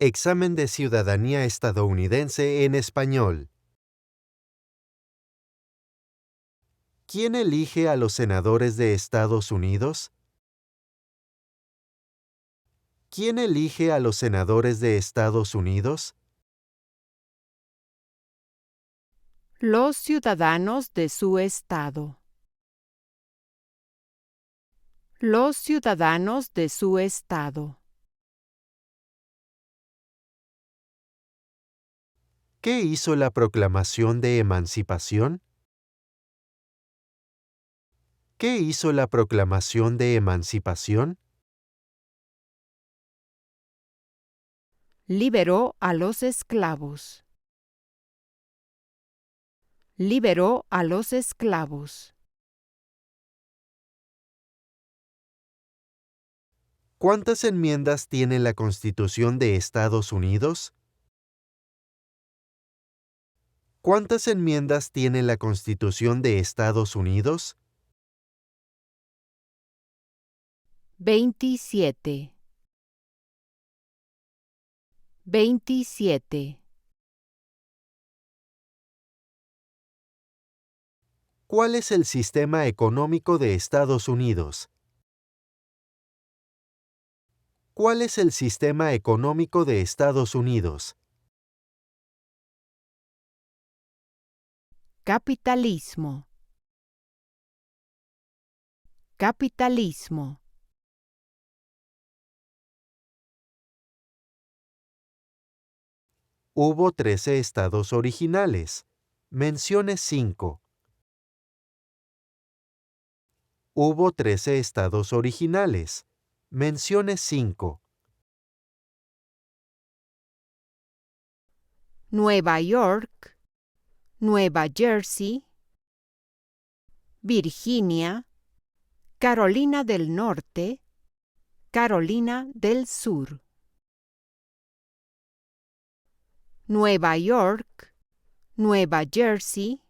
Examen de ciudadanía estadounidense en español. ¿Quién elige a los senadores de Estados Unidos? ¿Quién elige a los senadores de Estados Unidos? Los ciudadanos de su estado. Los ciudadanos de su estado. ¿Qué hizo la Proclamación de Emancipación? ¿Qué hizo la Proclamación de Emancipación? Liberó a los esclavos. Liberó a los esclavos. ¿Cuántas enmiendas tiene la Constitución de Estados Unidos? ¿Cuántas enmiendas tiene la Constitución de Estados Unidos? 27. 27. ¿Cuál es el sistema económico de Estados Unidos? ¿Cuál es el sistema económico de Estados Unidos? Capitalismo. Capitalismo. Hubo 13 estados originales. Mencione 5. Hubo 13 estados originales. Mencione 5. Nueva York, Nueva Jersey, Virginia, Carolina del Norte, Carolina del Sur. Nueva York, Nueva Jersey,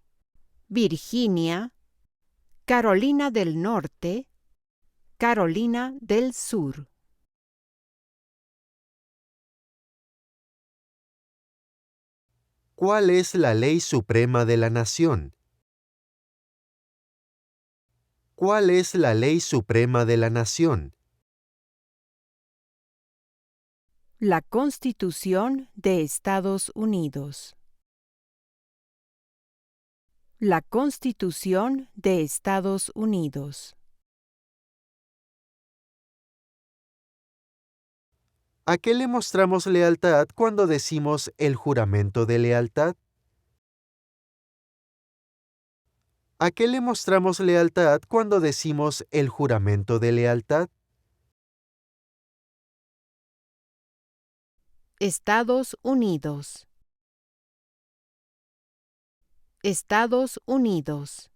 Virginia, Carolina del Norte, Carolina del Sur. ¿Cuál es la ley suprema de la nación? ¿Cuál es la ley suprema de la nación? La Constitución de Estados Unidos. La Constitución de Estados Unidos. ¿A qué le mostramos lealtad cuando decimos el juramento de lealtad? ¿A qué le mostramos lealtad cuando decimos el juramento de lealtad? Estados Unidos. Estados Unidos.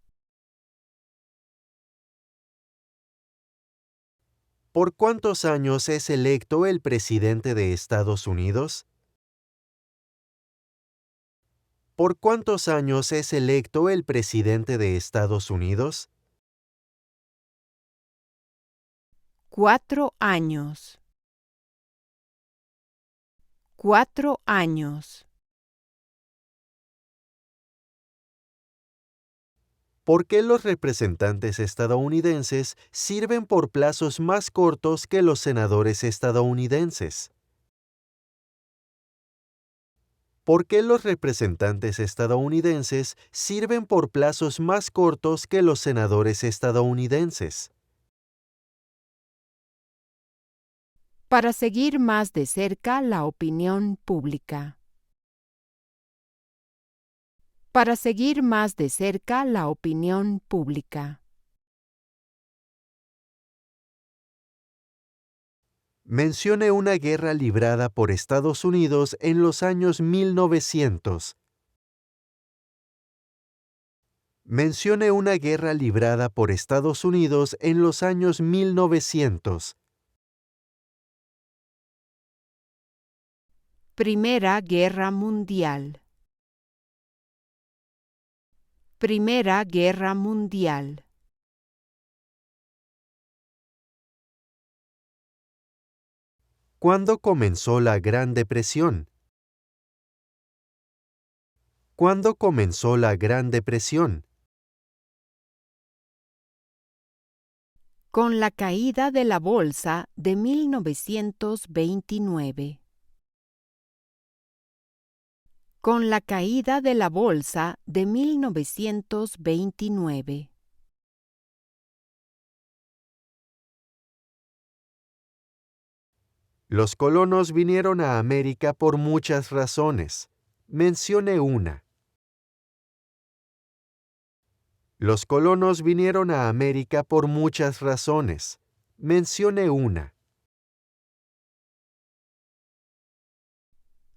¿Por cuántos años es electo el presidente de Estados Unidos? ¿Por cuántos años es electo el presidente de Estados Unidos? 4 años. 4 años. ¿Por qué los representantes estadounidenses sirven por plazos más cortos que los senadores estadounidenses? ¿Por qué los representantes estadounidenses sirven por plazos más cortos que los senadores estadounidenses? Para seguir más de cerca la opinión pública. Para seguir más de cerca la opinión pública. Mencione una guerra librada por Estados Unidos en los años 1900. Mencione una guerra librada por Estados Unidos en los años 1900. Primera Guerra Mundial. Primera Guerra Mundial. ¿Cuándo comenzó la Gran Depresión? ¿Cuándo comenzó la Gran Depresión? Con la caída de la bolsa de 1929. Con la caída de la bolsa de 1929. Los colonos vinieron a América por muchas razones. Mencione una. Los colonos vinieron a América por muchas razones. Mencione una.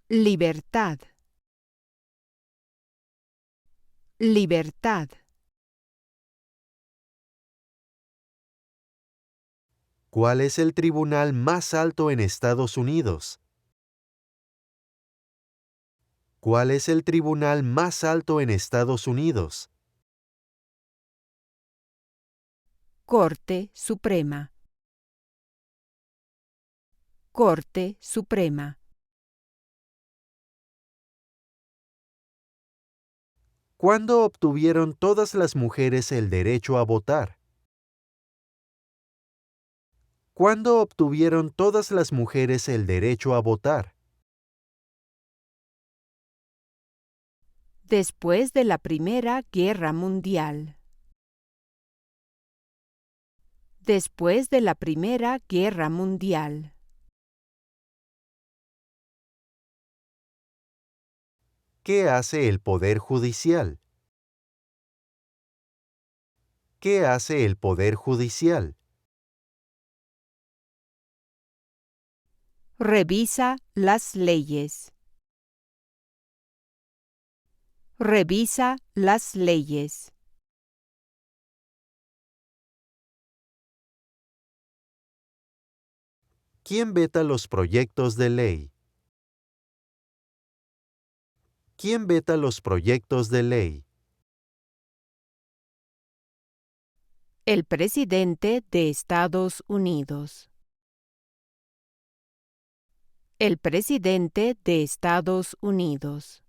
Libertad. Libertad. ¿Cuál es el tribunal más alto en Estados Unidos? ¿Cuál es el tribunal más alto en Estados Unidos? Corte Suprema. Corte Suprema. ¿Cuándo obtuvieron todas las mujeres el derecho a votar? ¿Cuándo obtuvieron todas las mujeres el derecho a votar? Después de la Primera Guerra Mundial. Después de la Primera Guerra Mundial. ¿Qué hace el Poder Judicial? ¿Qué hace el Poder Judicial? Revisa las leyes. Revisa las leyes. ¿Quién veta los proyectos de ley? ¿Quién veta los proyectos de ley? El presidente de Estados Unidos. El presidente de Estados Unidos.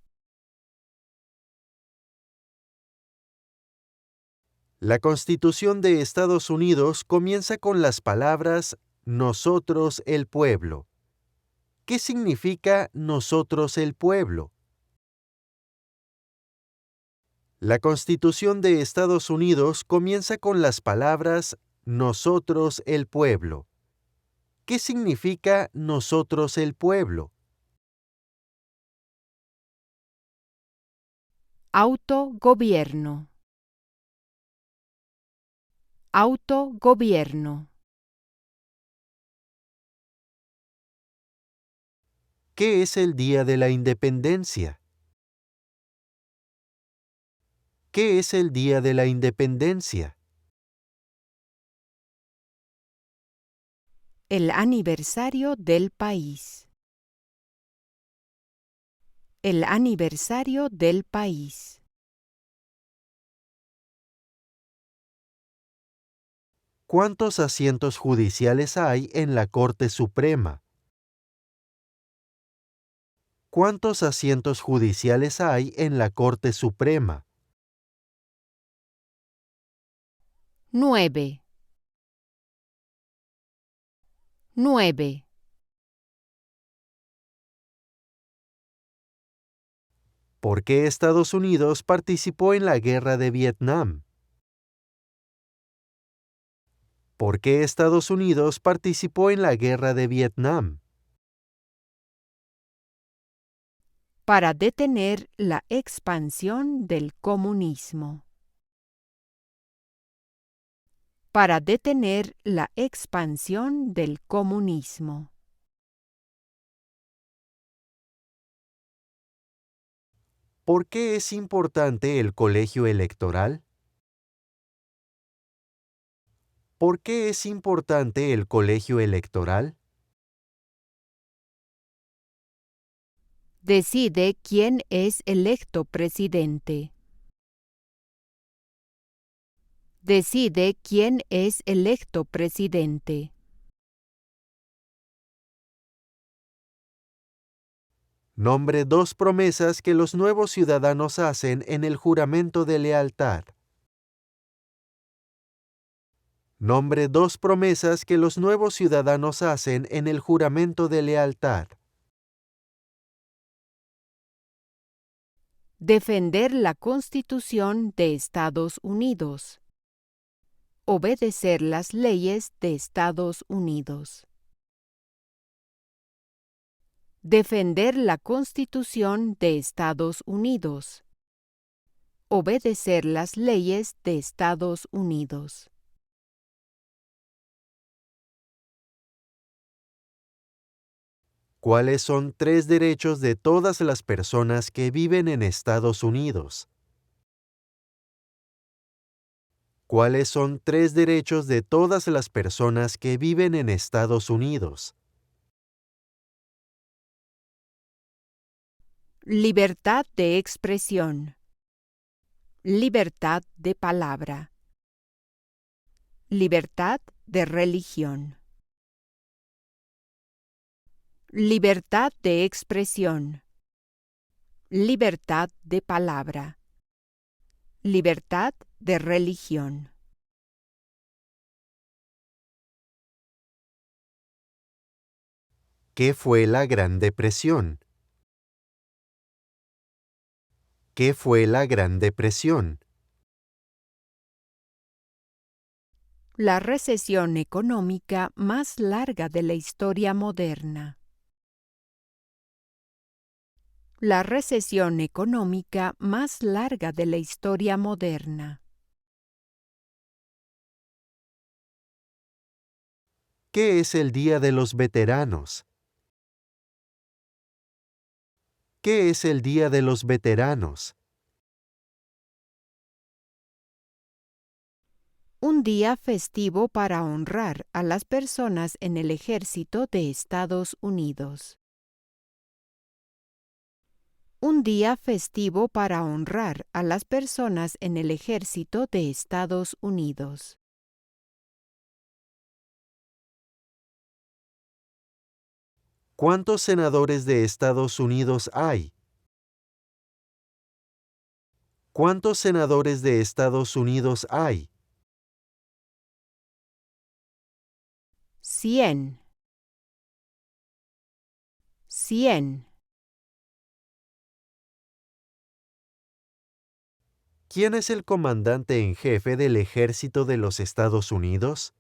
La Constitución de Estados Unidos comienza con las palabras "Nosotros el pueblo". ¿Qué significa nosotros el pueblo? La Constitución de Estados Unidos comienza con las palabras "Nosotros el pueblo". ¿Qué significa nosotros el pueblo? Autogobierno. Autogobierno. ¿Qué es el Día de la Independencia? ¿Qué es el Día de la Independencia? El aniversario del país. El aniversario del país. ¿Cuántos asientos judiciales hay en la Corte Suprema? ¿Cuántos asientos judiciales hay en la Corte Suprema? 9. 9. ¿Por qué Estados Unidos participó en la Guerra de Vietnam? ¿Por qué Estados Unidos participó en la Guerra de Vietnam? Para detener la expansión del comunismo. Para detener la expansión del comunismo. ¿Por qué es importante el colegio electoral? ¿Por qué es importante el colegio electoral? Decide quién es electo presidente. Decide quién es electo presidente. Nombre dos promesas que los nuevos ciudadanos hacen en el juramento de lealtad. Nombre dos promesas que los nuevos ciudadanos hacen en el juramento de lealtad. Defender la Constitución de Estados Unidos. Obedecer las leyes de Estados Unidos. Defender la Constitución de Estados Unidos. Obedecer las leyes de Estados Unidos. ¿Cuáles son tres derechos de todas las personas que viven en Estados Unidos? ¿Cuáles son tres derechos de todas las personas que viven en Estados Unidos? Libertad de expresión. Libertad de palabra. Libertad de religión. Libertad de expresión. Libertad de palabra. Libertad de religión. ¿Qué fue la Gran Depresión? ¿Qué fue la Gran Depresión? La recesión económica más larga de la historia moderna. La recesión económica más larga de la historia moderna. ¿Qué es el Día de los Veteranos? ¿Qué es el Día de los Veteranos? Un día festivo para honrar a las personas en el ejército de Estados Unidos. Un día festivo para honrar a las personas en el ejército de Estados Unidos. ¿Cuántos senadores de Estados Unidos hay? ¿Cuántos senadores de Estados Unidos hay? 100. 100. ¿Quién es el comandante en jefe del ejército de los Estados Unidos?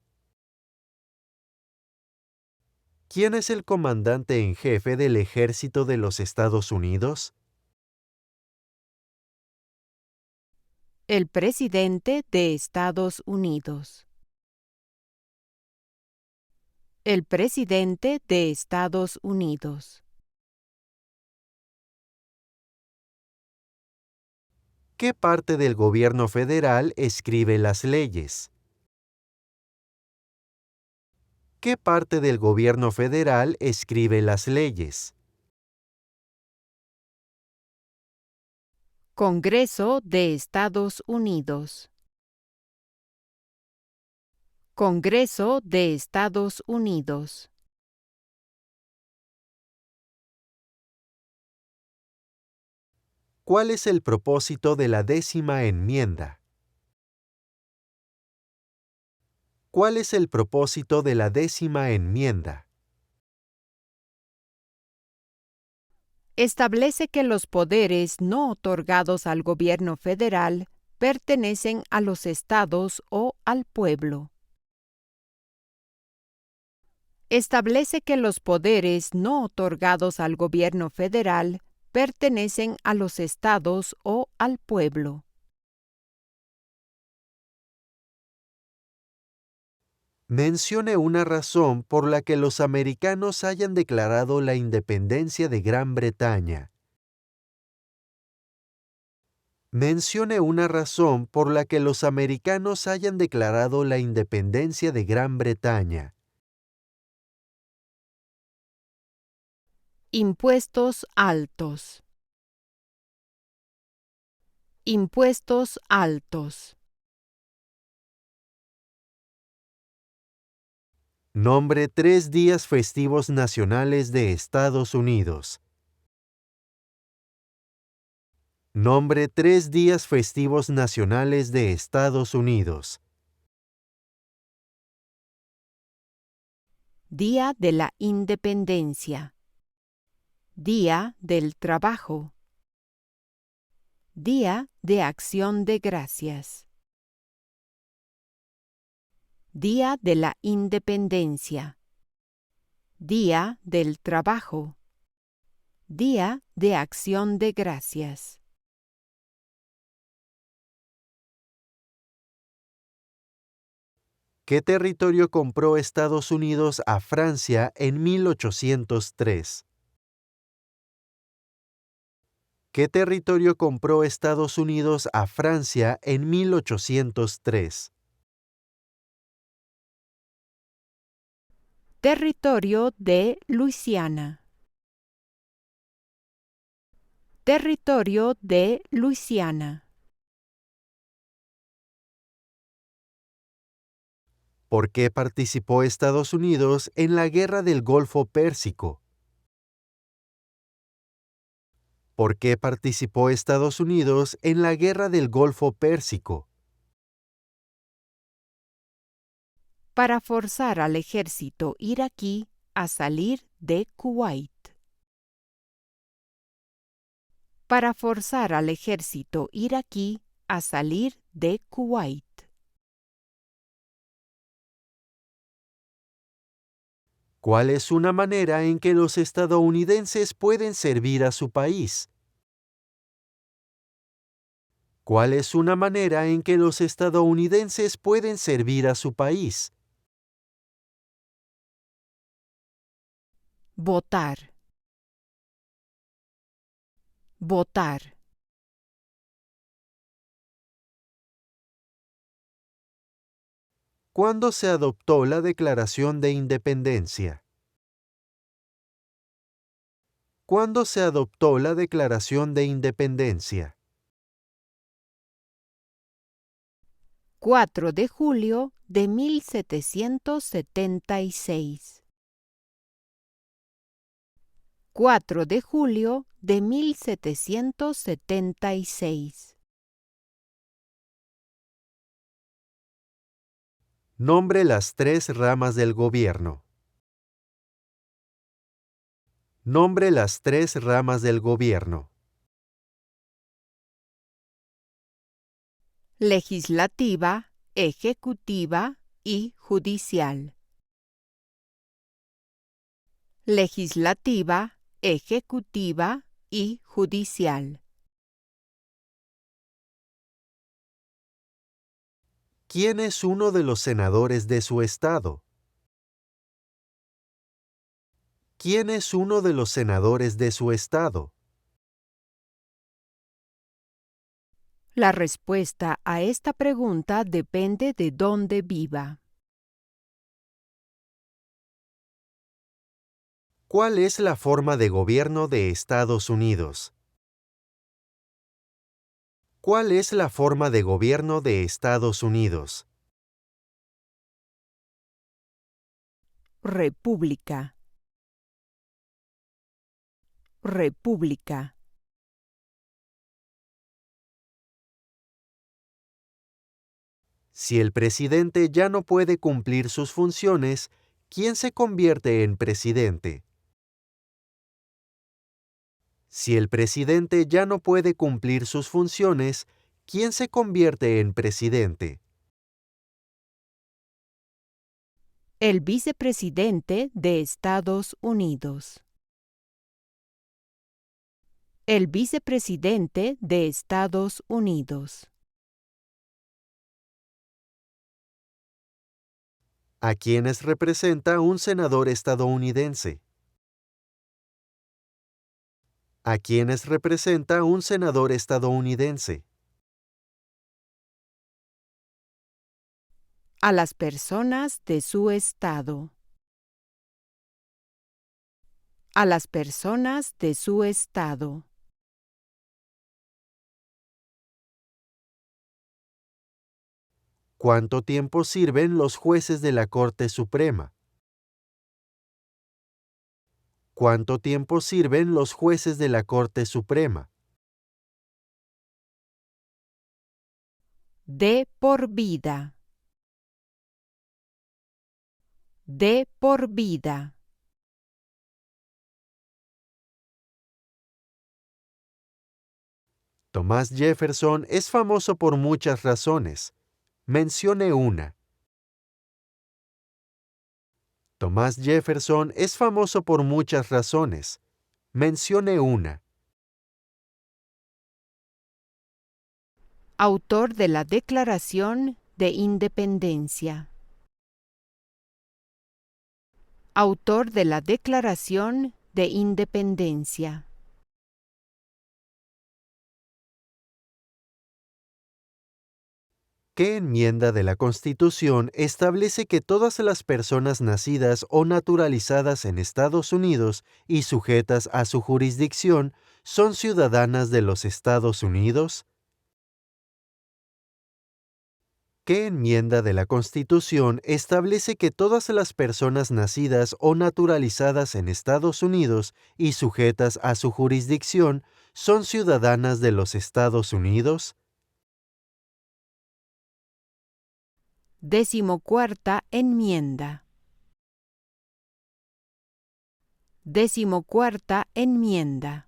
¿Quién es el comandante en jefe del ejército de los Estados Unidos? El presidente de Estados Unidos. El presidente de Estados Unidos. ¿Qué parte del gobierno federal escribe las leyes? ¿Qué parte del gobierno federal escribe las leyes? Congreso de Estados Unidos. Congreso de Estados Unidos. ¿Cuál es el propósito de la 10ª enmienda? ¿Cuál es el propósito de la 10ª enmienda? Establece que los poderes no otorgados al gobierno federal pertenecen a los estados o al pueblo. Establece que los poderes no otorgados al gobierno federal pertenecen a los estados o al pueblo. Mencione una razón por la que los americanos hayan declarado la independencia de Gran Bretaña. Mencione una razón por la que los americanos hayan declarado la independencia de Gran Bretaña. Impuestos altos. Impuestos altos. Nombre 3 días festivos nacionales de Estados Unidos. Nombre 3 días festivos nacionales de Estados Unidos. Día de la Independencia. Día del Trabajo. Día de Acción de Gracias. Día de la Independencia. Día del Trabajo. Día de Acción de Gracias. ¿Qué territorio compró Estados Unidos a Francia en 1803? ¿Qué territorio compró Estados Unidos a Francia en 1803? Territorio de Luisiana. Territorio de Luisiana. ¿Por qué participó Estados Unidos en la Guerra del Golfo Pérsico? ¿Por qué participó Estados Unidos en la Guerra del Golfo Pérsico? Para forzar al ejército iraquí a salir de Kuwait. Para forzar al ejército iraquí a salir de Kuwait. ¿Cuál es una manera en que los estadounidenses pueden servir a su país? ¿Cuál es una manera en que los estadounidenses pueden servir a su país? Votar. Votar. ¿Cuándo se adoptó la Declaración de Independencia? ¿Cuándo se adoptó la Declaración de Independencia? 4 de julio de 1776. 4 de julio de 1776. Nombre las 3 ramas del gobierno. Nombre las 3 ramas del gobierno. Legislativa, ejecutiva y judicial. Legislativa, ejecutiva y judicial. ¿Quién es uno de los senadores de su estado? ¿Quién es uno de los senadores de su estado? La respuesta a esta pregunta depende de dónde viva. ¿Cuál es la forma de gobierno de Estados Unidos? ¿Cuál es la forma de gobierno de Estados Unidos? República. República. Si el presidente ya no puede cumplir sus funciones, ¿quién se convierte en presidente? Si el presidente ya no puede cumplir sus funciones, ¿quién se convierte en presidente? El vicepresidente de Estados Unidos. El vicepresidente de Estados Unidos. ¿A quiénes representa un senador estadounidense? ¿A quiénes representa un senador estadounidense? A las personas de su estado. A las personas de su estado. ¿Cuánto tiempo sirven los jueces de la Corte Suprema? ¿Cuánto tiempo sirven los jueces de la Corte Suprema? De por vida. De por vida. Thomas Jefferson es famoso por muchas razones. Mencione una. Thomas Jefferson es famoso por muchas razones. Mencione una. Autor de la Declaración de Independencia. Autor de la Declaración de Independencia. ¿Qué enmienda de la Constitución establece que todas las personas nacidas o naturalizadas en Estados Unidos y sujetas a su jurisdicción son ciudadanas de los Estados Unidos? ¿Qué enmienda de la Constitución establece que todas las personas nacidas o naturalizadas en Estados Unidos y sujetas a su jurisdicción son ciudadanas de los Estados Unidos? 14ª enmienda. 14ª enmienda.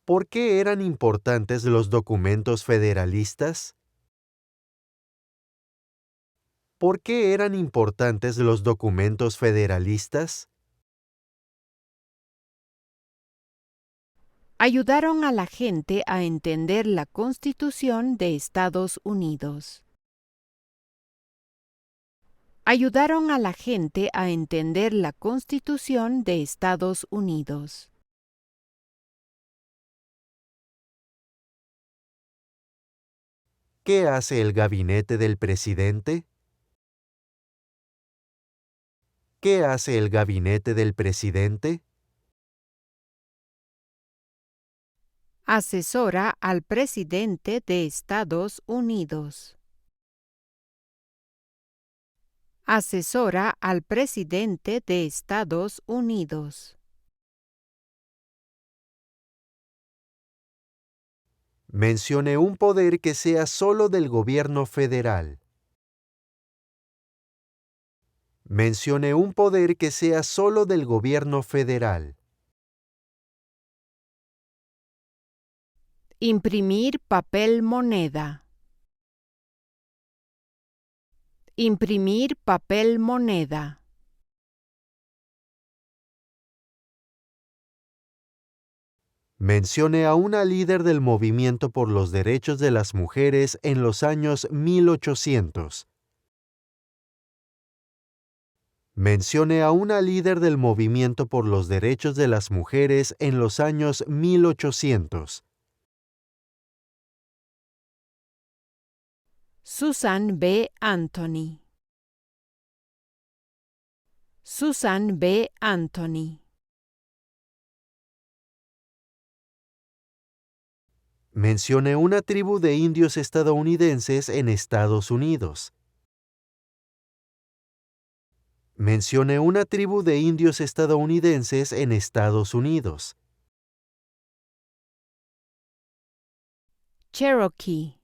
¿Por qué eran importantes los documentos federalistas? ¿Por qué eran importantes los documentos federalistas? Ayudaron a la gente a entender la Constitución de Estados Unidos. Ayudaron a la gente a entender la Constitución de Estados Unidos. ¿Qué hace el gabinete del presidente? ¿Qué hace el gabinete del presidente? Asesora al presidente de Estados Unidos. Asesora al presidente de Estados Unidos. Mencione un poder que sea solo del gobierno federal. Mencione un poder que sea solo del gobierno federal. Imprimir papel moneda. Imprimir papel moneda. Mencione a una líder del movimiento por los derechos de las mujeres en los años 1800. Mencione a una líder del movimiento por los derechos de las mujeres en los años 1800. Susan B. Anthony. Susan B. Anthony. Mencione una tribu de indios estadounidenses en Estados Unidos. Mencione una tribu de indios estadounidenses en Estados Unidos. Cherokee.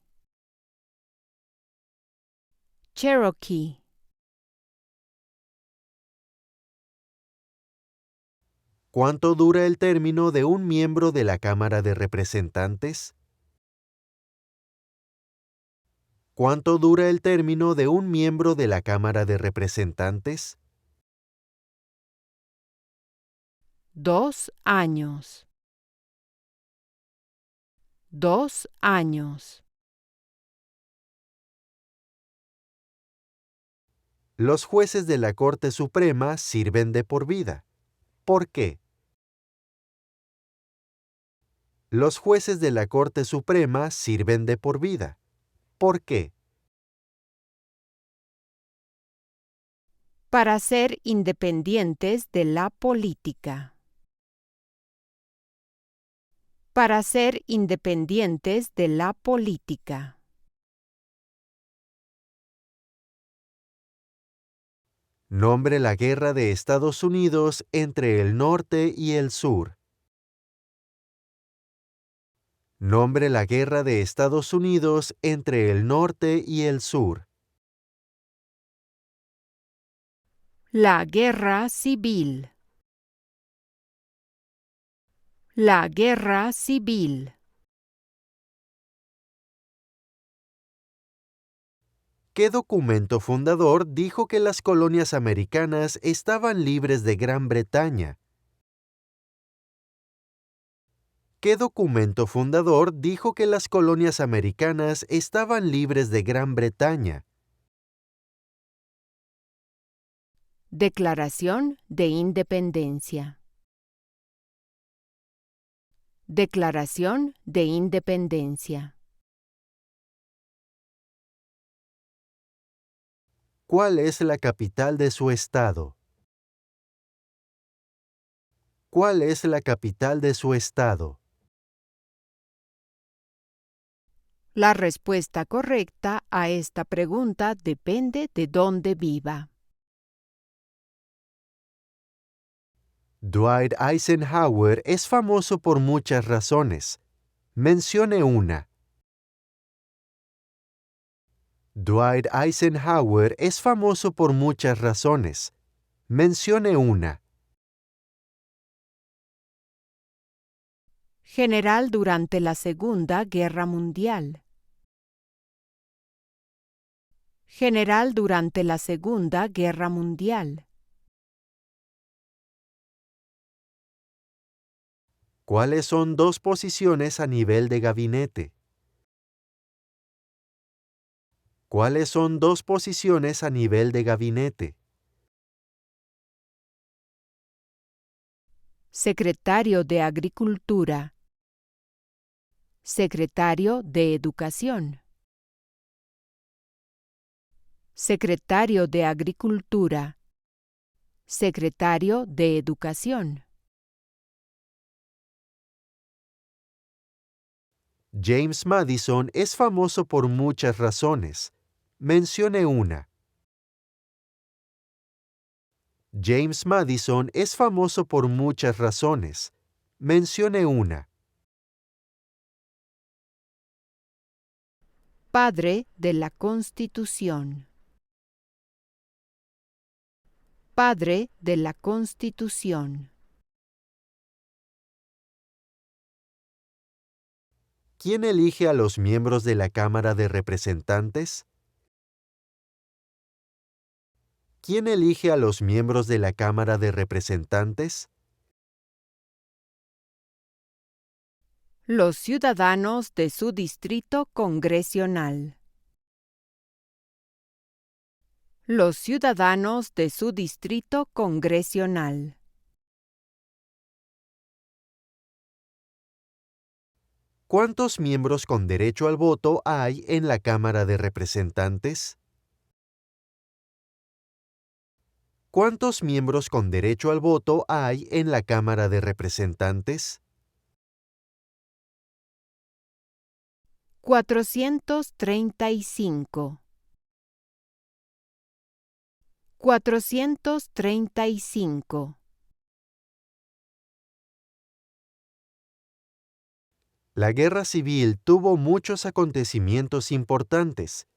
Cherokee. ¿Cuánto dura el término de un miembro de la Cámara de Representantes? ¿Cuánto dura el término de un miembro de la Cámara de Representantes? 2 años. 2 años. Los jueces de la Corte Suprema sirven de por vida. ¿Por qué? Los jueces de la Corte Suprema sirven de por vida. ¿Por qué? Para ser independientes de la política. Para ser independientes de la política. Nombre la guerra de Estados Unidos entre el norte y el sur. Nombre la guerra de Estados Unidos entre el norte y el sur. La guerra civil. La guerra civil. ¿Qué documento fundador dijo que las colonias americanas estaban libres de Gran Bretaña? ¿Qué documento fundador dijo que las colonias americanas estaban libres de Gran Bretaña? Declaración de Independencia. Declaración de Independencia. ¿Cuál es la capital de su estado? ¿Cuál es la capital de su estado? La respuesta correcta a esta pregunta depende de dónde viva. Dwight Eisenhower es famoso por muchas razones. Mencione una. Dwight Eisenhower es famoso por muchas razones. Mencione una. General durante la Segunda Guerra Mundial. General durante la Segunda Guerra Mundial. ¿Cuáles son dos posiciones a nivel de gabinete? ¿Cuáles son dos posiciones a nivel de gabinete? Secretario de Agricultura. Secretario de Educación. Secretario de Agricultura. Secretario de Educación. James Madison es famoso por muchas razones. Mencione una. James Madison es famoso por muchas razones. Mencione una. Padre de la Constitución. Padre de la Constitución. ¿Quién elige a los miembros de la Cámara de Representantes? ¿Quién elige a los miembros de la Cámara de Representantes? Los ciudadanos de su distrito congresional. Los ciudadanos de su distrito congresional. ¿Cuántos miembros con derecho al voto hay en la Cámara de Representantes? ¿Cuántos miembros con derecho al voto hay en la Cámara de Representantes? 435. 435. La Guerra Civil tuvo muchos acontecimientos importantes.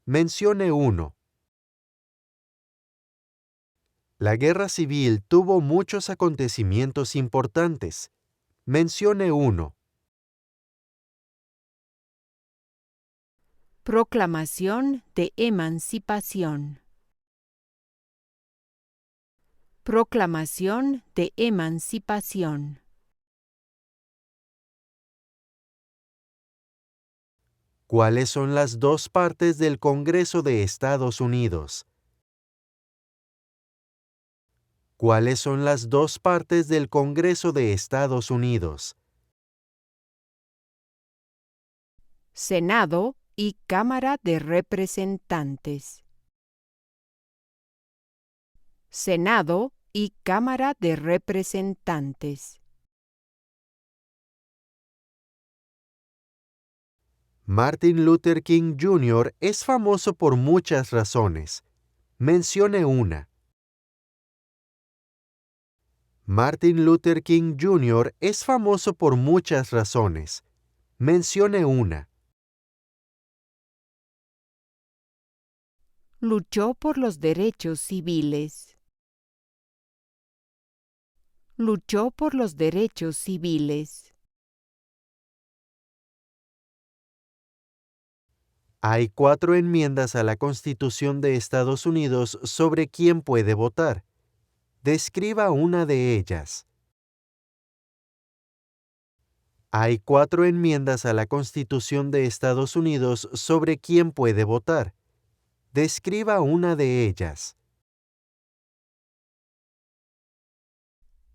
Mencione uno. La Guerra Civil tuvo muchos acontecimientos importantes. Mencione uno. Proclamación de Emancipación. Proclamación de Emancipación. ¿Cuáles son las dos partes del Congreso de Estados Unidos? ¿Cuáles son las dos partes del Congreso de Estados Unidos? Senado y Cámara de Representantes. Senado y Cámara de Representantes. Martin Luther King Jr. es famoso por muchas razones. Mencione una. Martin Luther King Jr. es famoso por muchas razones. Mencione una. Luchó por los derechos civiles. Luchó por los derechos civiles. Hay 4 enmiendas a la Constitución de Estados Unidos sobre quién puede votar. Describa una de ellas. Hay 4 enmiendas a la Constitución de Estados Unidos sobre quién puede votar. Describa una de ellas.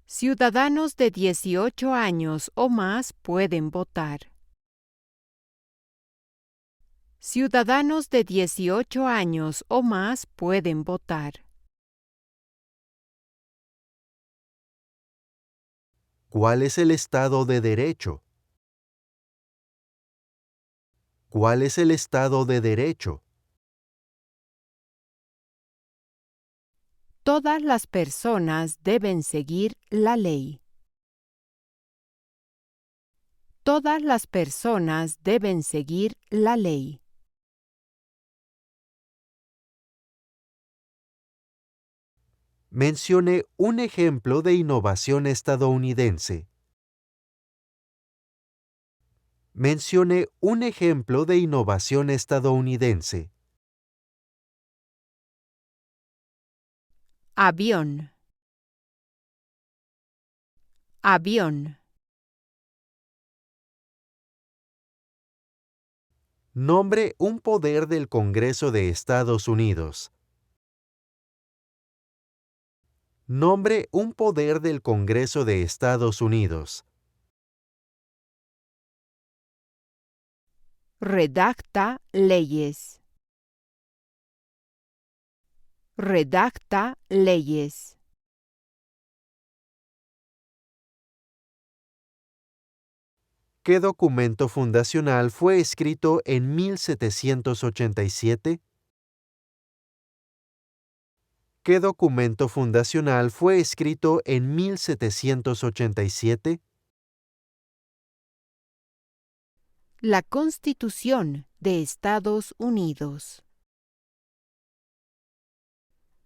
Ciudadanos de 18 años o más pueden votar. Ciudadanos de 18 años o más pueden votar. ¿Cuál es el Estado de Derecho? ¿Cuál es el Estado de Derecho? Todas las personas deben seguir la ley. Todas las personas deben seguir la ley. Mencione un ejemplo de innovación estadounidense. Mencione un ejemplo de innovación estadounidense. Avión. Avión. Nombre un poder del Congreso de Estados Unidos. Nombre un poder del Congreso de Estados Unidos. Redacta leyes. Redacta leyes. ¿Qué documento fundacional fue escrito en 1787? ¿Qué documento fundacional fue escrito en 1787? La Constitución de Estados Unidos.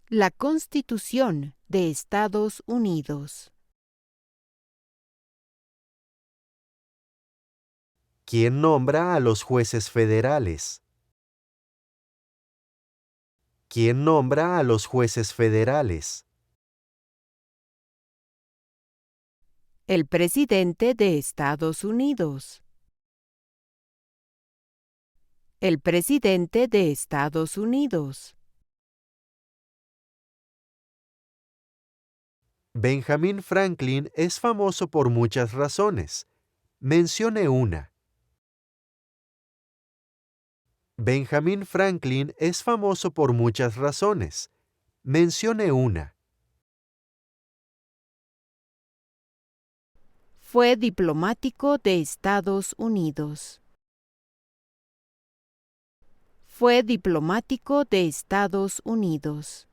La Constitución de Estados Unidos. ¿Quién nombra a los jueces federales? ¿Quién nombra a los jueces federales? El presidente de Estados Unidos. El presidente de Estados Unidos. Benjamin Franklin es famoso por muchas razones. Mencione una. Benjamin Franklin es famoso por muchas razones. Mencione una. Fue diplomático de Estados Unidos. Fue diplomático de Estados Unidos.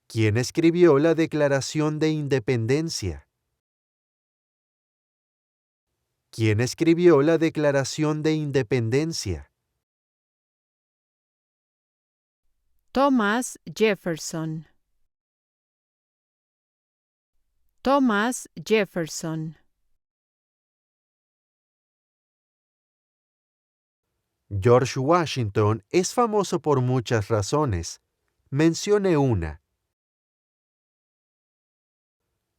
¿Quién escribió la Declaración de Independencia? ¿Quién escribió la Declaración de Independencia? Thomas Jefferson. Thomas Jefferson. George Washington es famoso por muchas razones. Mencione una.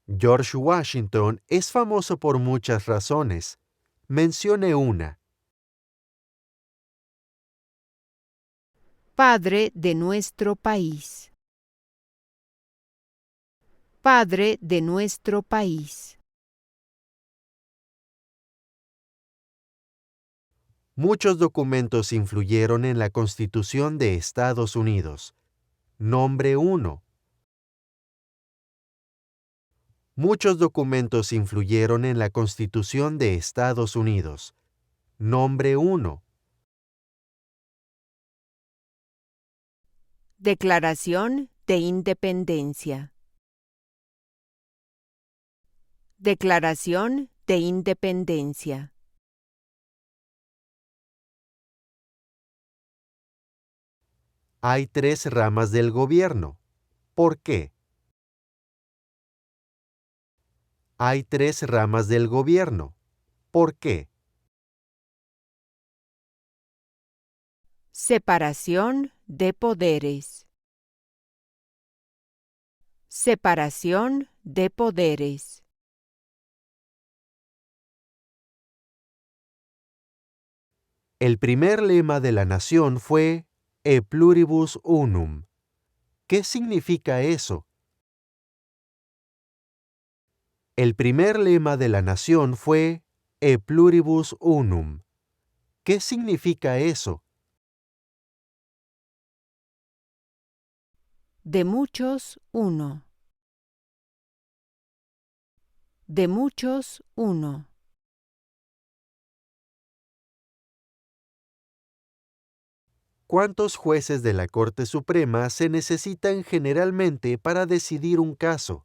George Washington es famoso por muchas razones. Mencione una. Padre de nuestro país. Padre de nuestro país. Muchos documentos influyeron en la Constitución de Estados Unidos. Nombre 1. Muchos documentos influyeron en la Constitución de Estados Unidos. Nombre 1. Declaración de Independencia. Declaración de Independencia. Hay 3 ramas del gobierno. ¿Por qué? Hay 3 ramas del gobierno. ¿Por qué? Separación de poderes. Separación de poderes. El primer lema de la nación fue E pluribus unum. ¿Qué significa eso? El primer lema de la nación fue E pluribus unum. ¿Qué significa eso? De muchos, uno. De muchos, uno. ¿Cuántos jueces de la Corte Suprema se necesitan generalmente para decidir un caso?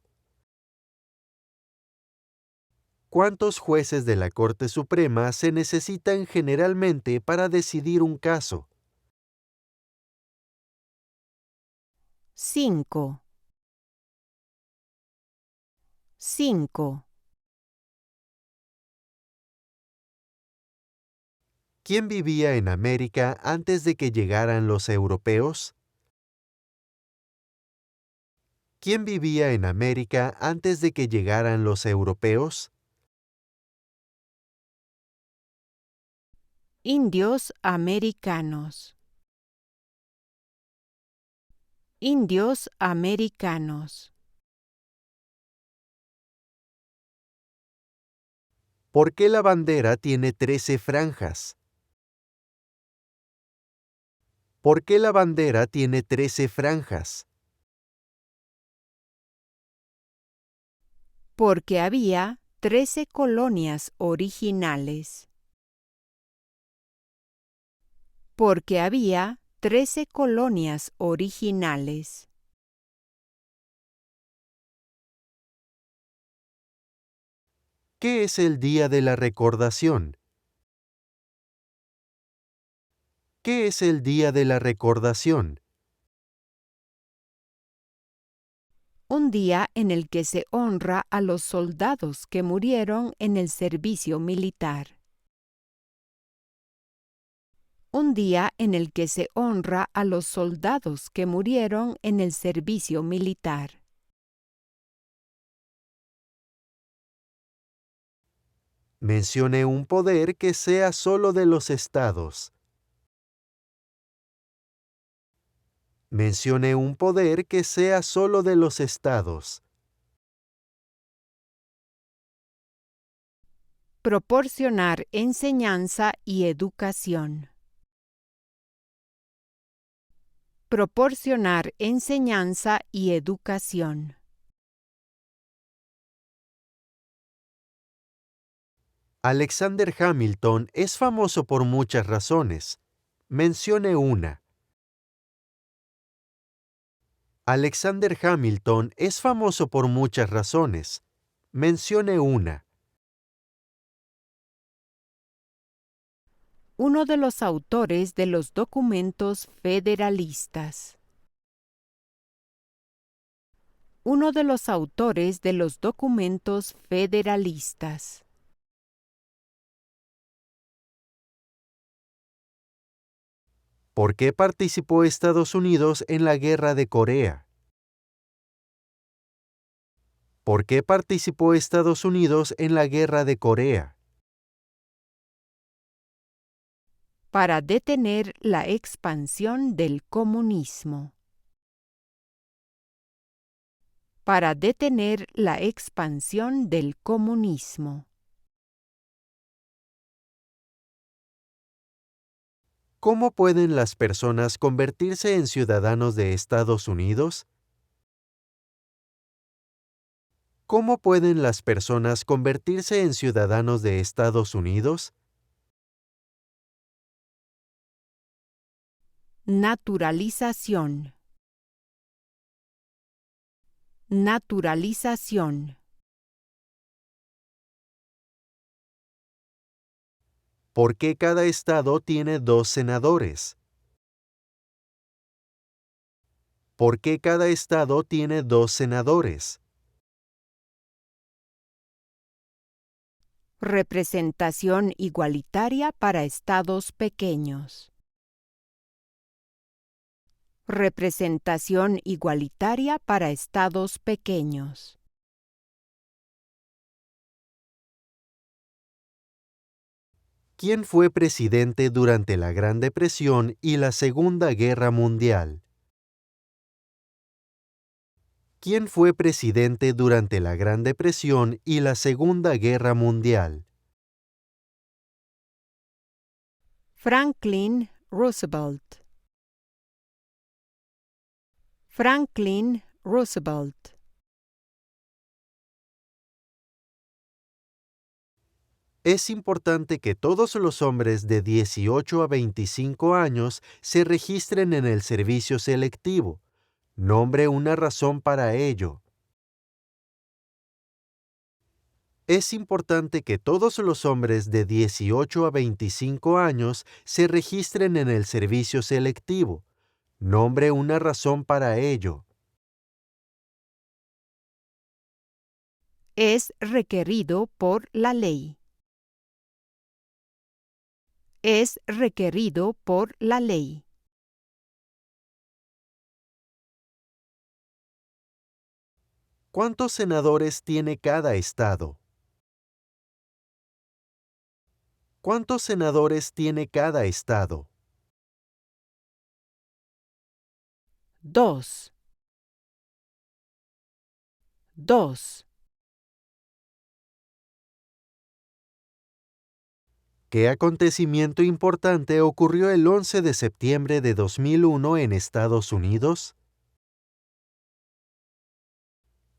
¿Cuántos jueces de la Corte Suprema se necesitan generalmente para decidir un caso? 5. 5. ¿Quién vivía en América antes de que llegaran los europeos? ¿Quién vivía en América antes de que llegaran los europeos? Indios americanos. Indios americanos. ¿Por qué la bandera tiene 13 franjas? ¿Por qué la bandera tiene 13 franjas? Porque había 13 colonias originales. Porque había 13 colonias originales. ¿Qué es el Día de la Recordación? ¿Qué es el Día de la Recordación? Un día en el que se honra a los soldados que murieron en el servicio militar. Un día en el que se honra a los soldados que murieron en el servicio militar. Mencione un poder que sea solo de los estados. Mencione un poder que sea solo de los estados. Proporcionar enseñanza y educación. Proporcionar enseñanza y educación. Alexander Hamilton es famoso por muchas razones. Mencione una. Alexander Hamilton es famoso por muchas razones. Mencione una. Uno de los autores de los documentos federalistas. Uno de los autores de los documentos federalistas. ¿Por qué participó Estados Unidos en la Guerra de Corea? ¿Por qué participó Estados Unidos en la Guerra de Corea? Para detener la expansión del comunismo. Para detener la expansión del comunismo. ¿Cómo pueden las personas convertirse en ciudadanos de Estados Unidos? ¿Cómo pueden las personas convertirse en ciudadanos de Estados Unidos? Naturalización. Naturalización. ¿Por qué cada estado tiene 2 senadores? ¿Por qué cada estado tiene 2 senadores? Representación igualitaria para estados pequeños. Representación igualitaria para estados pequeños. ¿Quién fue presidente durante la Gran Depresión y la Segunda Guerra Mundial? ¿Quién fue presidente durante la Gran Depresión y la Segunda Guerra Mundial? Franklin Roosevelt. Franklin Roosevelt. Es importante que todos los hombres de 18 a 25 años se registren en el servicio selectivo. Nombre una razón para ello. Es importante que todos los hombres de 18 a 25 años se registren en el servicio selectivo. Nombre una razón para ello. Es requerido por la ley. Es requerido por la ley. ¿Cuántos senadores tiene cada estado? ¿Cuántos senadores tiene cada estado? 2. 2. ¿Qué acontecimiento importante ocurrió el 11 de septiembre de 2001 en Estados Unidos?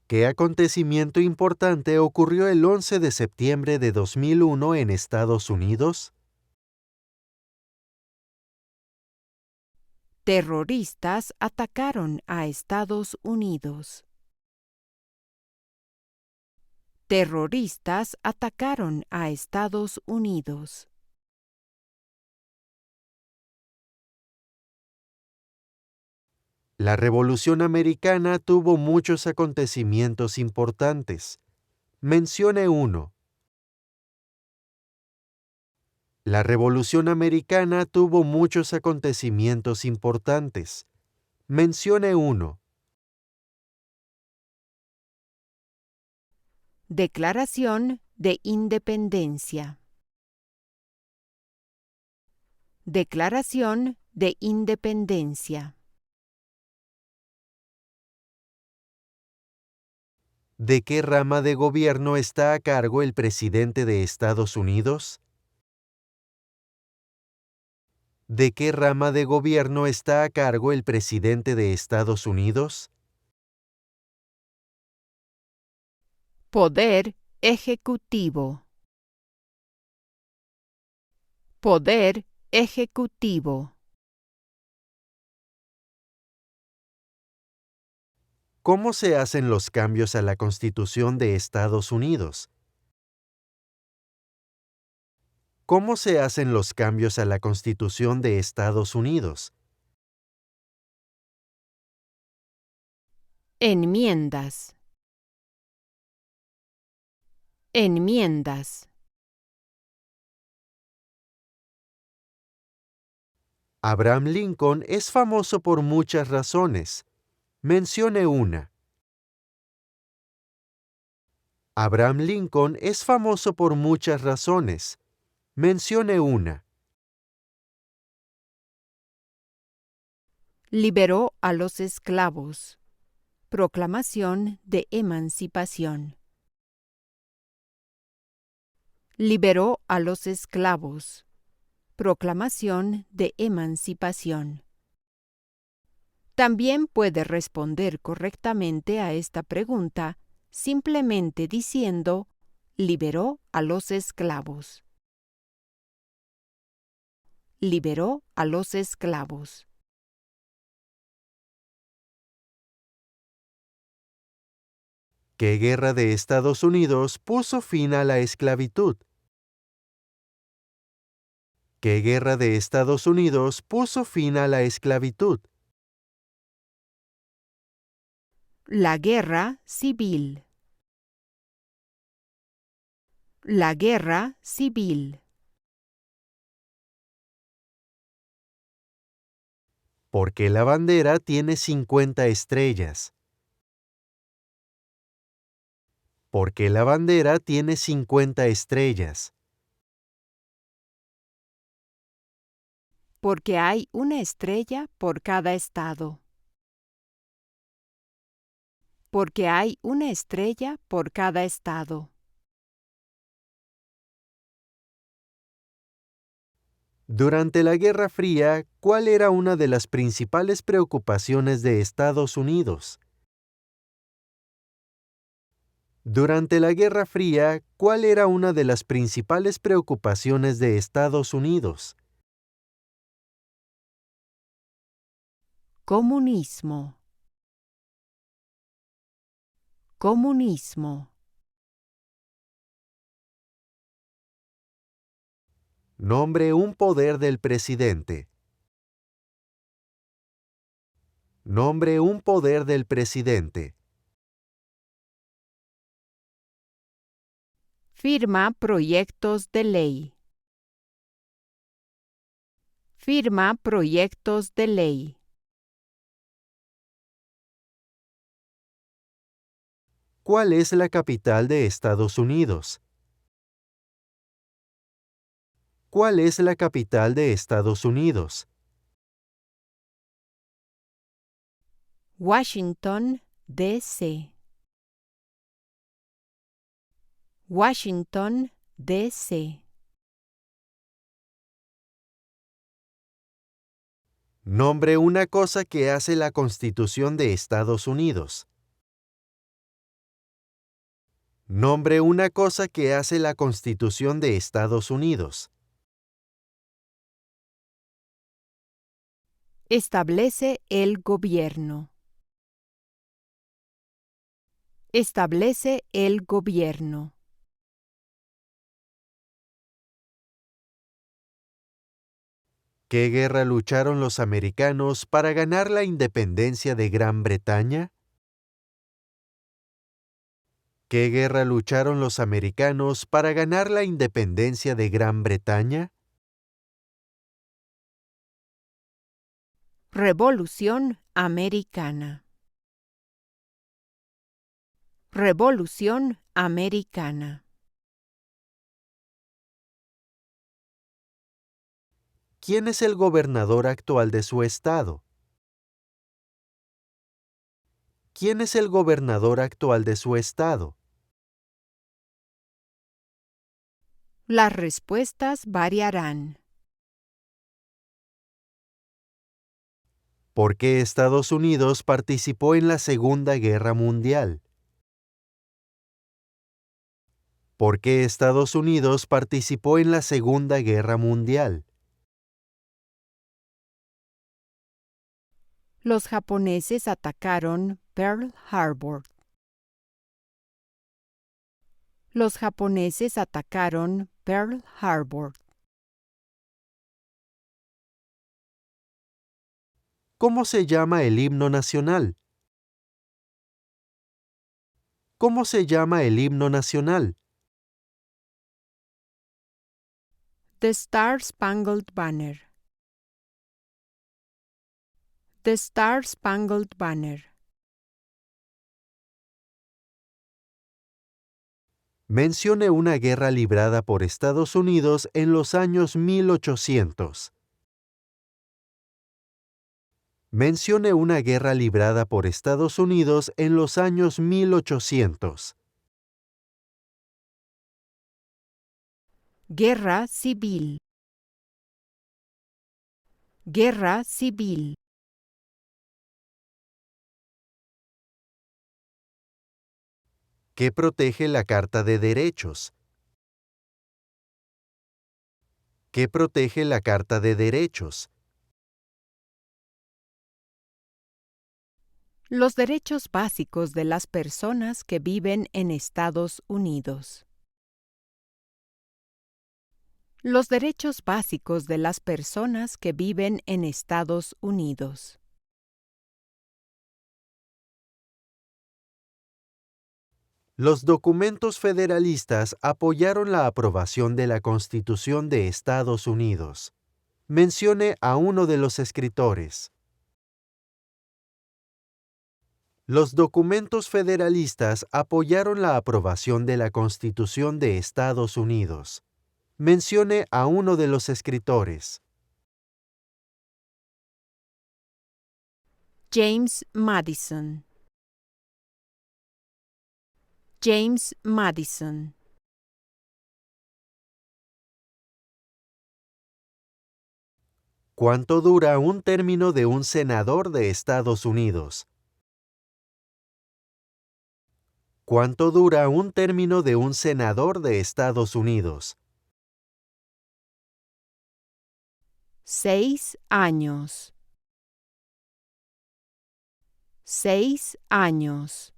¿Qué acontecimiento importante ocurrió el 11 de septiembre de 2001 en Estados Unidos? Terroristas atacaron a Estados Unidos. Terroristas atacaron a Estados Unidos. La Revolución Americana tuvo muchos acontecimientos importantes. Mencione uno. La Revolución Americana tuvo muchos acontecimientos importantes. Mencione uno. Declaración de Independencia. Declaración de Independencia. ¿De qué rama de gobierno está a cargo el presidente de Estados Unidos? ¿De qué rama de gobierno está a cargo el presidente de Estados Unidos? Poder Ejecutivo. Poder Ejecutivo. ¿Cómo se hacen los cambios a la Constitución de Estados Unidos? ¿Cómo se hacen los cambios a la Constitución de Estados Unidos? Enmiendas. Enmiendas. Abraham Lincoln es famoso por muchas razones. Mencione una. Abraham Lincoln es famoso por muchas razones. Mencione una. Liberó a los esclavos. Proclamación de emancipación. Liberó a los esclavos. Proclamación de emancipación. También puede responder correctamente a esta pregunta simplemente diciendo, liberó a los esclavos. Liberó a los esclavos. ¿Qué guerra de Estados Unidos puso fin a la esclavitud? ¿Qué guerra de Estados Unidos puso fin a la esclavitud? La Guerra Civil. La Guerra Civil. ¿Por qué la bandera tiene 50 estrellas? ¿Por qué la bandera tiene 50 estrellas? Porque hay una estrella por cada estado. Porque hay una estrella por cada estado. Durante la Guerra Fría, ¿cuál era una de las principales preocupaciones de Estados Unidos? Durante la Guerra Fría, ¿cuál era una de las principales preocupaciones de Estados Unidos? Comunismo. Comunismo. Nombre un poder del presidente. Nombre un poder del presidente. Firma proyectos de ley. Firma proyectos de ley. ¿Cuál es la capital de Estados Unidos? ¿Cuál es la capital de Estados Unidos? Washington, D.C. Washington, D.C. Nombre una cosa que hace la Constitución de Estados Unidos. Nombre una cosa que hace la Constitución de Estados Unidos. Establece el gobierno. Establece el gobierno. ¿Qué guerra lucharon los americanos para ganar la independencia de Gran Bretaña? ¿Qué guerra lucharon los americanos para ganar la independencia de Gran Bretaña? Revolución Americana. Revolución Americana. ¿Quién es el gobernador actual de su estado? ¿Quién es el gobernador actual de su estado? Las respuestas variarán. ¿Por qué Estados Unidos participó en la Segunda Guerra Mundial? ¿Por qué Estados Unidos participó en la Segunda Guerra Mundial? Los japoneses atacaron Pearl Harbor. Los japoneses atacaron Pearl Harbor. ¿Cómo se llama el himno nacional? ¿Cómo se llama el himno nacional? The Star Spangled Banner. The Star Spangled Banner. Mencione una guerra librada por Estados Unidos en los años 1800. Mencione una guerra librada por Estados Unidos en los años 1800. Guerra Civil. Guerra Civil. ¿Qué protege la Carta de Derechos? ¿Qué protege la Carta de Derechos? Los derechos básicos de las personas que viven en Estados Unidos. Los derechos básicos de las personas que viven en Estados Unidos. Los documentos federalistas apoyaron la aprobación de la Constitución de Estados Unidos. Mencione a uno de los escritores. Los documentos federalistas apoyaron la aprobación de la Constitución de Estados Unidos. Mencione a uno de los escritores. James Madison. James Madison. ¿Cuánto dura un término de un senador de Estados Unidos? ¿Cuánto dura un término de un senador de Estados Unidos? 6 años. 6 años.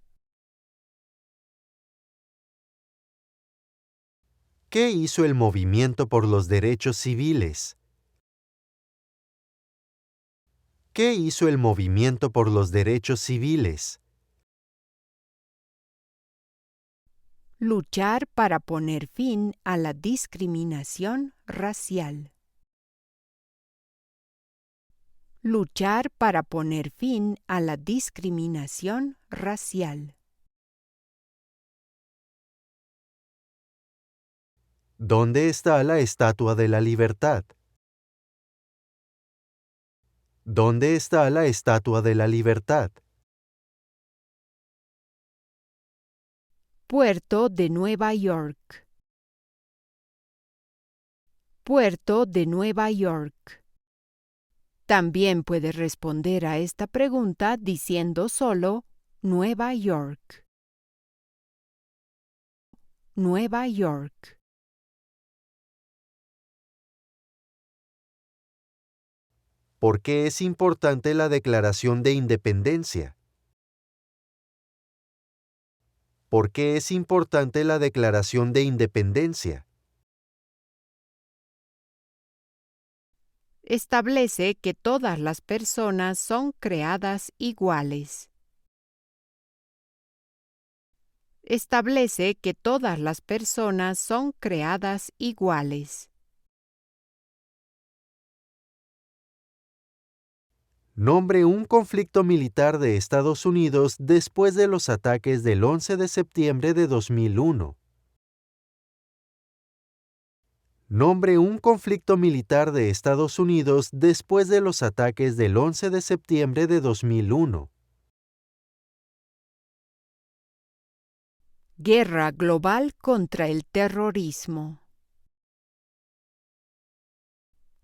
¿Qué hizo el movimiento por los derechos civiles? ¿Qué hizo el movimiento por los derechos civiles? Luchar para poner fin a la discriminación racial. Luchar para poner fin a la discriminación racial. ¿Dónde está la Estatua de la Libertad? ¿Dónde está la Estatua de la Libertad? Puerto de Nueva York. Puerto de Nueva York. También puede responder a esta pregunta diciendo solo Nueva York. Nueva York. ¿Por qué es importante la Declaración de Independencia? ¿Por qué es importante la Declaración de Independencia? Establece que todas las personas son creadas iguales. Establece que todas las personas son creadas iguales. Nombre un conflicto militar de Estados Unidos después de los ataques del 11 de septiembre de 2001. Nombre un conflicto militar de Estados Unidos después de los ataques del 11 de septiembre de 2001. Guerra global contra el terrorismo.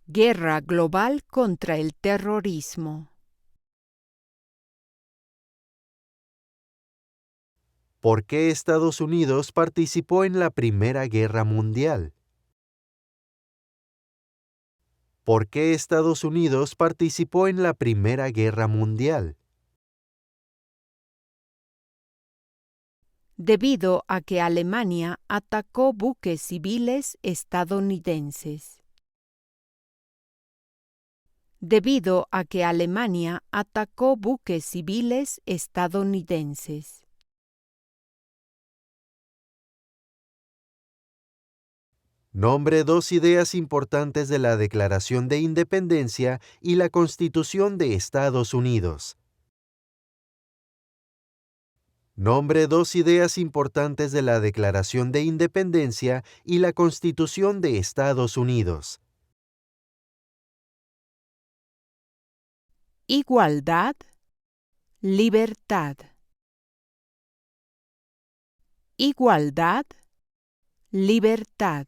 Guerra global contra el terrorismo. ¿Por qué Estados Unidos participó en la Primera Guerra Mundial? ¿Por qué Estados Unidos participó en la Primera Guerra Mundial? Debido a que Alemania atacó buques civiles estadounidenses. Debido a que Alemania atacó buques civiles estadounidenses. Nombre dos ideas importantes de la Declaración de Independencia y la Constitución de Estados Unidos. Nombre dos ideas importantes de la Declaración de Independencia y la Constitución de Estados Unidos. Igualdad, libertad. Igualdad, libertad.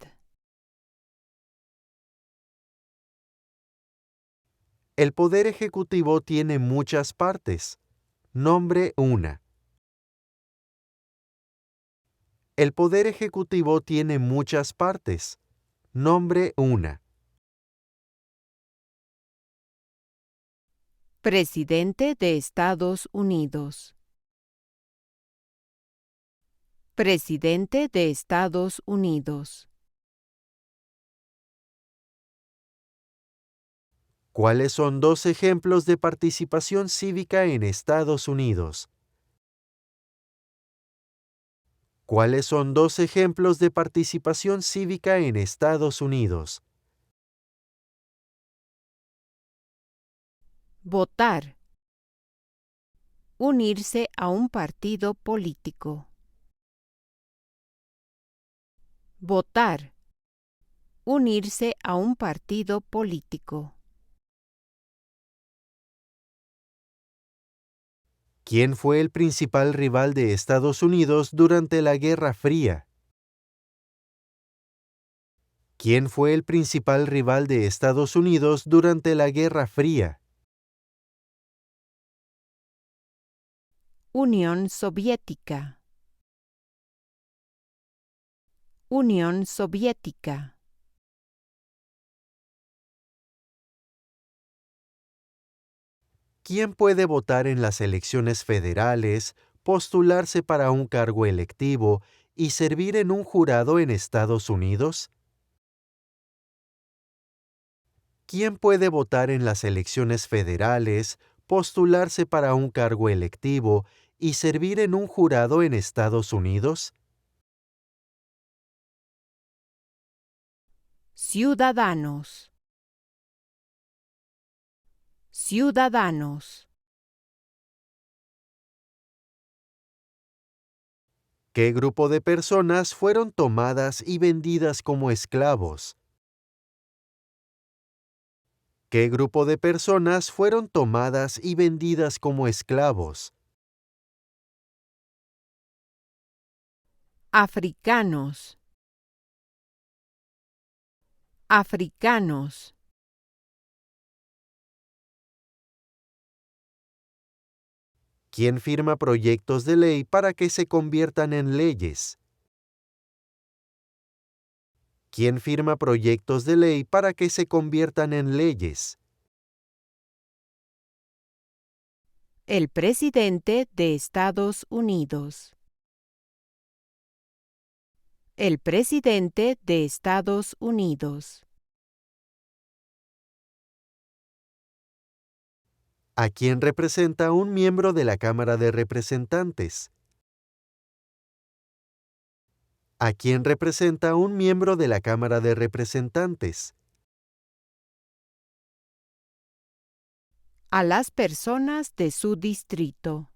El Poder Ejecutivo tiene muchas partes. Nombre una. El Poder Ejecutivo tiene muchas partes. Nombre una. Presidente de Estados Unidos. Presidente de Estados Unidos. ¿Cuáles son dos ejemplos de participación cívica en Estados Unidos? ¿Cuáles son dos ejemplos de participación cívica en Estados Unidos? Votar. Unirse a un partido político. Votar. Unirse a un partido político. ¿Quién fue el principal rival de Estados Unidos durante la Guerra Fría? ¿Quién fue el principal rival de Estados Unidos durante la Guerra Fría? Unión Soviética. Unión Soviética. ¿Quién puede votar en las elecciones federales, postularse para un cargo electivo y servir en un jurado en Estados Unidos? ¿Quién puede votar en las elecciones federales, postularse para un cargo electivo y servir en un jurado en Estados Unidos? Ciudadanos. Ciudadanos. ¿Qué grupo de personas fueron tomadas y vendidas como esclavos? ¿Qué grupo de personas fueron tomadas y vendidas como esclavos? Africanos. Africanos. ¿Quién firma proyectos de ley para que se conviertan en leyes? ¿Quién firma proyectos de ley para que se conviertan en leyes? El presidente de Estados Unidos. El presidente de Estados Unidos. ¿A quién representa un miembro de la Cámara de Representantes? ¿A quién representa un miembro de la Cámara de Representantes? A las personas de su distrito.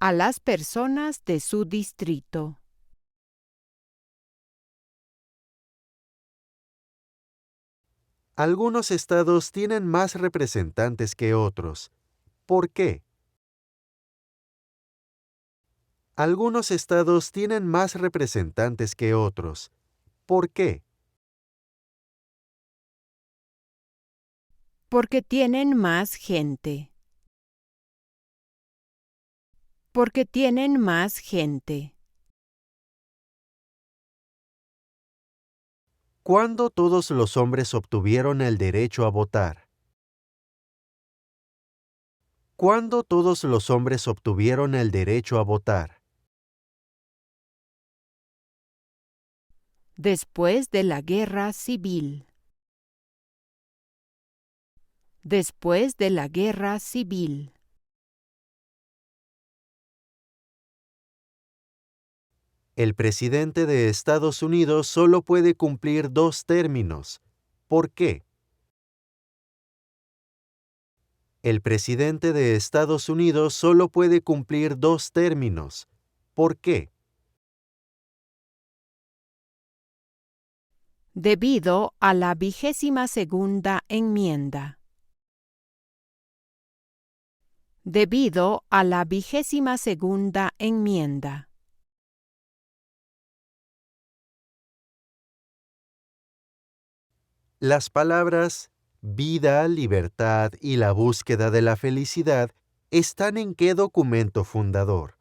A las personas de su distrito. Algunos estados tienen más representantes que otros. ¿Por qué? Algunos estados tienen más representantes que otros. ¿Por qué? Porque tienen más gente. Porque tienen más gente. ¿Cuándo todos los hombres obtuvieron el derecho a votar? ¿Cuándo todos los hombres obtuvieron el derecho a votar? Después de la Guerra Civil. Después de la Guerra Civil. El presidente de Estados Unidos solo puede cumplir 2 términos. ¿Por qué? El presidente de Estados Unidos solo puede cumplir 2 términos. ¿Por qué? Debido a la 22ª enmienda. Debido a la 22ª enmienda. Las palabras vida, libertad y la búsqueda de la felicidad están en ¿qué documento fundador?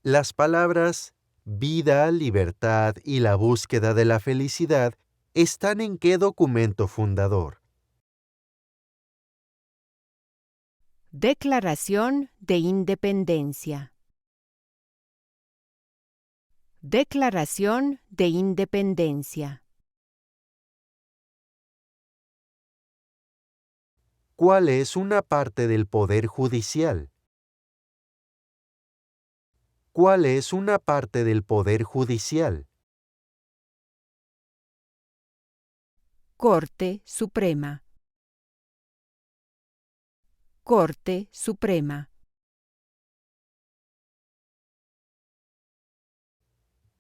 Las palabras vida, libertad y la búsqueda de la felicidad están en ¿qué documento fundador? Declaración de Independencia. Declaración de Independencia. ¿Cuál es una parte del Poder Judicial? ¿Cuál es una parte del Poder Judicial? Corte Suprema. Corte Suprema.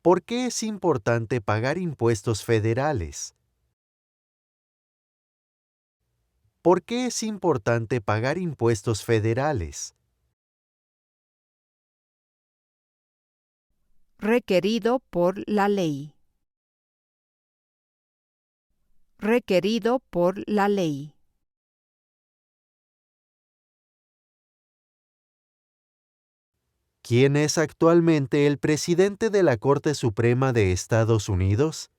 ¿Por qué es importante pagar impuestos federales? ¿Por qué es importante pagar impuestos federales? Requerido por la ley. Requerido por la ley. ¿Quién es actualmente el presidente de la Corte Suprema de Estados Unidos?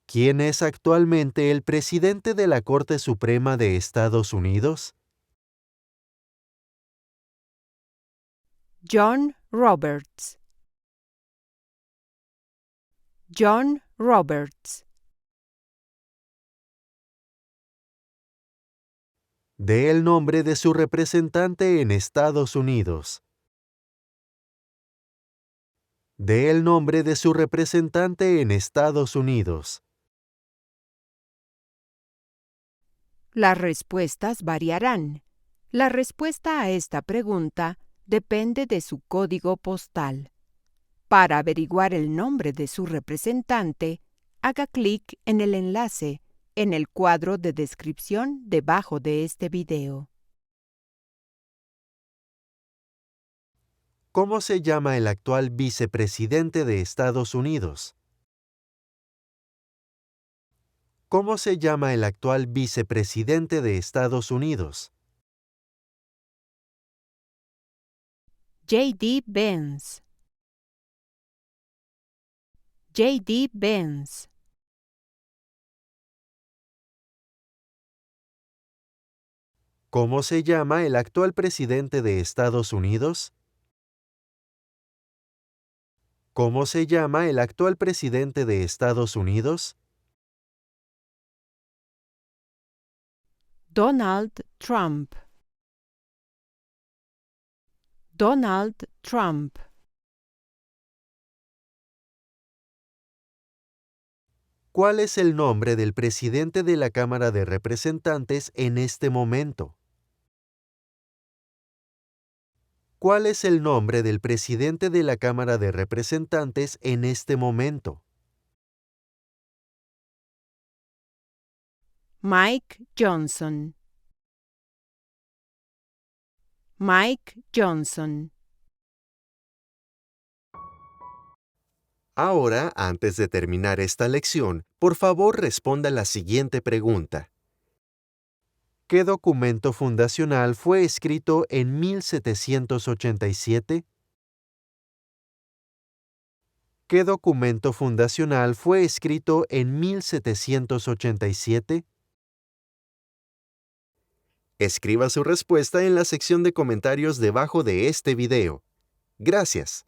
¿Quién es actualmente el presidente de la Corte Suprema de Estados Unidos? John Roberts. John Roberts. Dé el nombre de su representante en Estados Unidos. Dé el nombre de su representante en Estados Unidos. Las respuestas variarán. La respuesta a esta pregunta depende de su código postal. Para averiguar el nombre de su representante, haga clic en el enlace en el cuadro de descripción debajo de este video. ¿Cómo se llama el actual vicepresidente de Estados Unidos? ¿Cómo se llama el actual vicepresidente de Estados Unidos? J.D. Vance. J.D. Vance. ¿Cómo se llama el actual presidente de Estados Unidos? ¿Cómo se llama el actual presidente de Estados Unidos? Donald Trump. Donald Trump. ¿Cuál es el nombre del presidente de la Cámara de Representantes en este momento? ¿Cuál es el nombre del presidente de la Cámara de Representantes en este momento? Mike Johnson. Mike Johnson. Ahora, antes de terminar esta lección, por favor responda la siguiente pregunta. ¿Qué documento fundacional fue escrito en 1787? ¿Qué documento fundacional fue escrito en 1787? Escriba su respuesta en la sección de comentarios debajo de este video. Gracias.